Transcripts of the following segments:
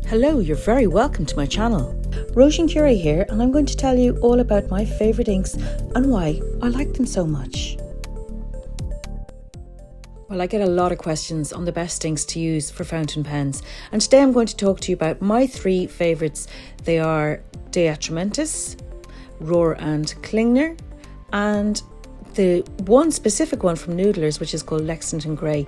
Hello, you're very welcome to my channel. Rohrer Curie here, and I'm going to tell you all about my favourite inks and why I like them so much. Well, I get a lot of questions on the best inks to use for fountain pens, and today I'm going to talk to you about my three favourites. They are Atramentis, Rohrer and Klingner, and the one specific one from Noodlers, which is called Lexington Grey.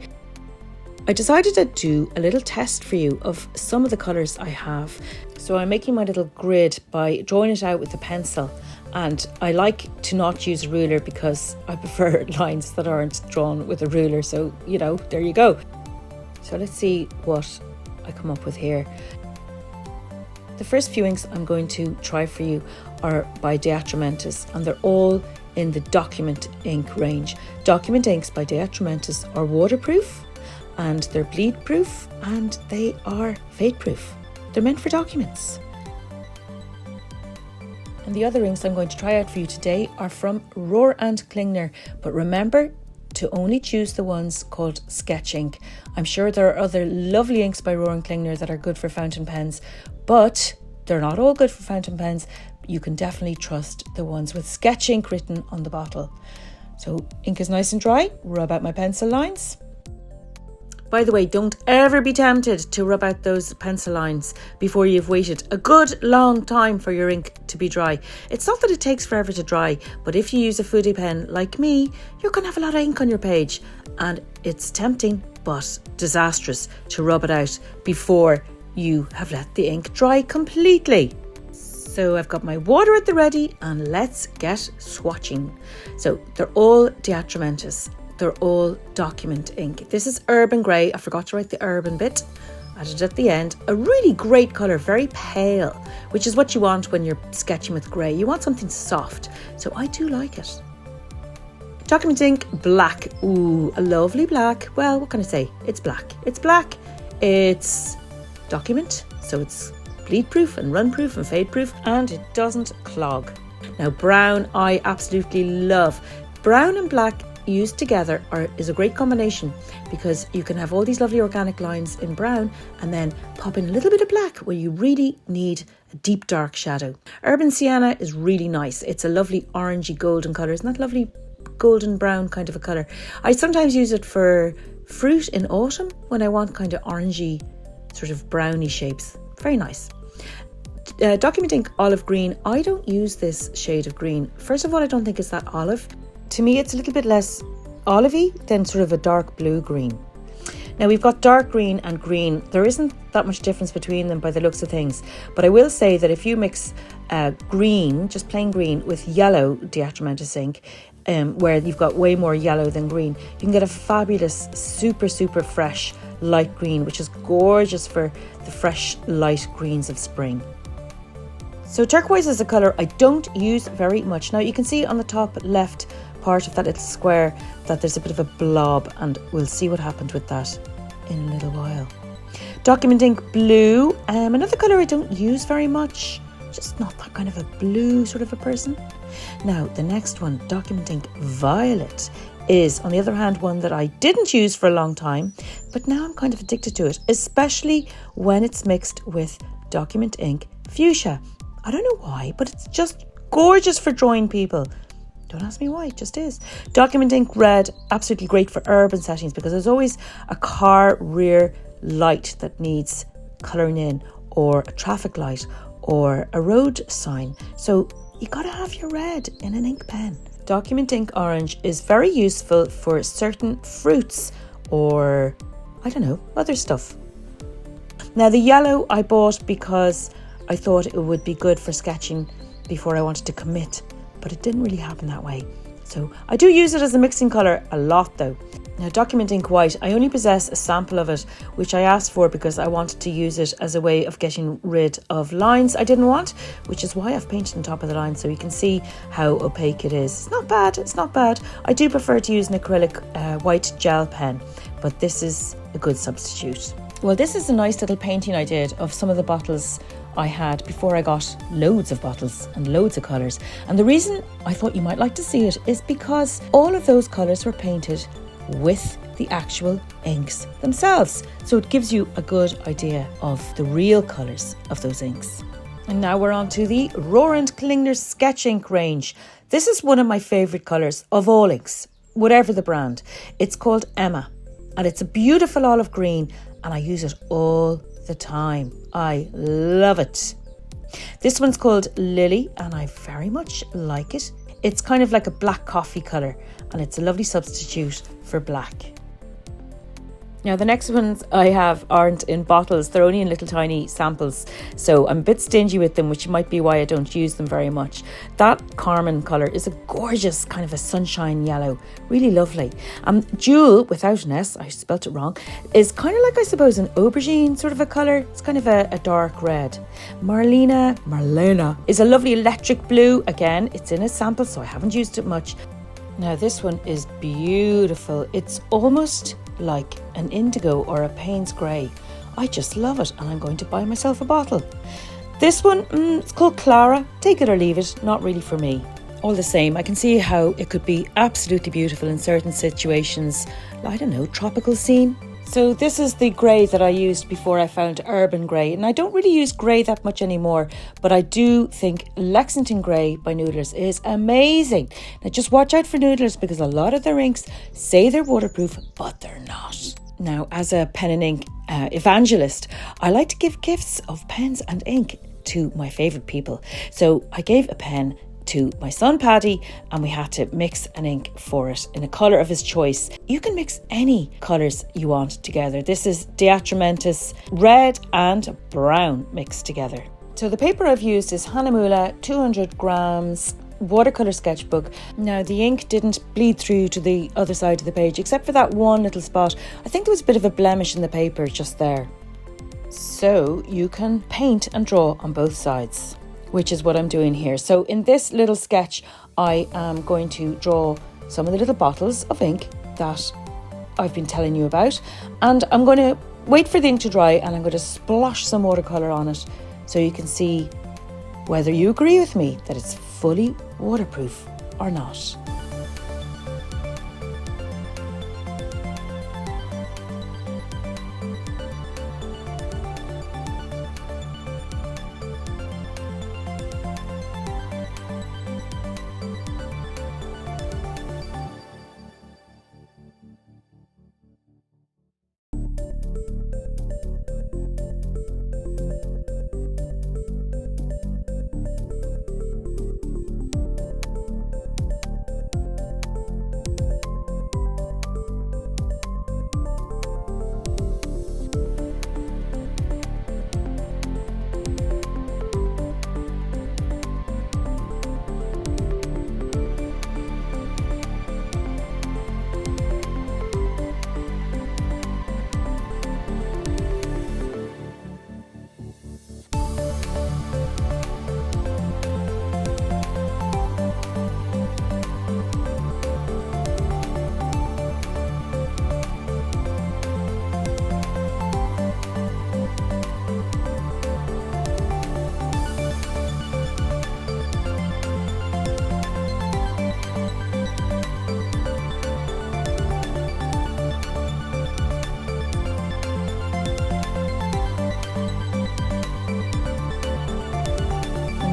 I decided I'd do a little test for you of some of the colours I have. So I'm making my little grid by drawing it out with a pencil, and I like to not use a ruler because I prefer lines that aren't drawn with a ruler, so there you go. So let's see what I come up with here. The first few inks I'm going to try for you are by Atramentis, and they're all in the document ink range. Document inks by Atramentis are waterproof, and they're bleed proof, and they are fade proof. They're meant for documents. And the other inks I'm going to try out for you today are from Rohrer and Klingner, but remember to only choose the ones called Sketch Ink. I'm sure there are other lovely inks by Rohrer and Klingner that are good for fountain pens, but they're not all good for fountain pens. You can definitely trust the ones with Sketch Ink written on the bottle. So ink is nice and dry, rub out my pencil lines. By the way, don't ever be tempted to rub out those pencil lines before you've waited a good long time for your ink to be dry. It's not that it takes forever to dry, but if you use a foodie pen like me, you're going to have a lot of ink on your page, and it's tempting but disastrous to rub it out before you have let the ink dry completely. So I've got my water at the ready, and let's get swatching. So they're all Atramentis. They're all document ink. This is Urban Grey. I forgot to write the urban bit. Added at the end. A really great colour, very pale, which is what you want when you're sketching with grey. You want something soft. So I do like it. Document ink, black. Ooh, a lovely black. Well, what can I say? It's black. It's black. It's document. So it's bleed proof and run proof and fade proof, and it doesn't clog. Now brown, I absolutely love. Brown and black used together is a great combination, because you can have all these lovely organic lines in brown and then pop in a little bit of black where you really need a deep dark shadow. Urban Sienna is really nice. It's a lovely orangey golden colour. Isn't that lovely golden brown kind of a colour? I sometimes use it for fruit in autumn when I want kind of orangey sort of browny shapes. Very nice. Document ink olive green. I don't use this shade of green. First of all, I don't think it's that olive. To me, it's a little bit less olivey than sort of a dark blue green. Now we've got dark green and green. There isn't that much difference between them by the looks of things. But I will say that if you mix green, just plain green, with yellow Atramentis ink, where you've got way more yellow than green, you can get a fabulous, super fresh light green, which is gorgeous for the fresh light greens of spring. So turquoise is a colour I don't use very much. Now you can see on the top left part of that little square that there's a bit of a blob, and we'll see what happened with that in a little while. Document ink blue, another colour I don't use very much. Just not that kind of a blue sort of a person. Now the next one, document ink violet, is on the other hand one that I didn't use for a long time, but now I'm kind of addicted to it, especially when it's mixed with document ink fuchsia. I don't know why, but it's just gorgeous for drawing people. Don't ask me why, it just is. Document ink red, absolutely great for urban settings, because there's always a car rear light that needs colouring in, or a traffic light, or a road sign. So you gotta have your red in an ink pen. Document ink orange is very useful for certain fruits, or I don't know, other stuff. Now the yellow I bought because I thought it would be good for sketching before I wanted to commit, but it didn't really happen that way. So I do use it as a mixing colour a lot though. Now document ink white, I only possess a sample of it, which I asked for because I wanted to use it as a way of getting rid of lines I didn't want, which is why I've painted on top of the line so you can see how opaque it is. It's not bad, it's not bad. I do prefer to use an acrylic white gel pen, but this is a good substitute. Well, this is a nice little painting I did of some of the bottles I had before I got loads of bottles and loads of colours. And the reason I thought you might like to see it is because all of those colours were painted with the actual inks themselves. So it gives you a good idea of the real colours of those inks. And now we're on to the Rohrer and Klingner Sketch Ink range. This is one of my favourite colours of all inks, whatever the brand. It's called Emma, and it's a beautiful olive green, and I use it all the time. I love it. This one's called Lily, and I very much like it. It's kind of like a black coffee colour, and it's a lovely substitute for black. Now the next ones I have aren't in bottles, they're only in little tiny samples, so I'm a bit stingy with them, which might be why I don't use them very much. That Carmen colour is a gorgeous kind of a sunshine yellow, really lovely. Jewel, without an S, I spelt it wrong, is kind of like, I suppose, an aubergine sort of a colour. It's kind of a dark red. Marlena is a lovely electric blue. Again, it's in a sample, so I haven't used it much. Now this one is beautiful. It's almost like an indigo or a Payne's grey. I just love it, and I'm going to buy myself a bottle. This one, it's called Clara. Take it or leave it, not really for me. All the same, I can see how it could be absolutely beautiful in certain situations. I don't know, tropical scene. So this is the grey that I used before I found urban grey, and I don't really use grey that much anymore, but I do think Lexington Grey by Noodlers is amazing. Now just watch out for Noodlers, because a lot of their inks say they're waterproof, but they're not. Now, as a pen and ink evangelist, I like to give gifts of pens and ink to my favourite people. So I gave a pen to my son Paddy, and we had to mix an ink for it in a colour of his choice. You can mix any colours you want together. This is the Atramentis red and brown mixed together. So the paper I've used is Hanamola 200 grams watercolour sketchbook. Now the ink didn't bleed through to the other side of the page, except for that one little spot. I think there was a bit of a blemish in the paper just there. So you can paint and draw on both sides, which is what I'm doing here. So in this little sketch, I am going to draw some of the little bottles of ink that I've been telling you about, and I'm going to wait for the ink to dry, and I'm going to splosh some watercolour on it so you can see whether you agree with me that it's fully waterproof or not.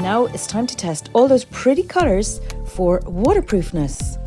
Now it's time to test all those pretty colours for waterproofness.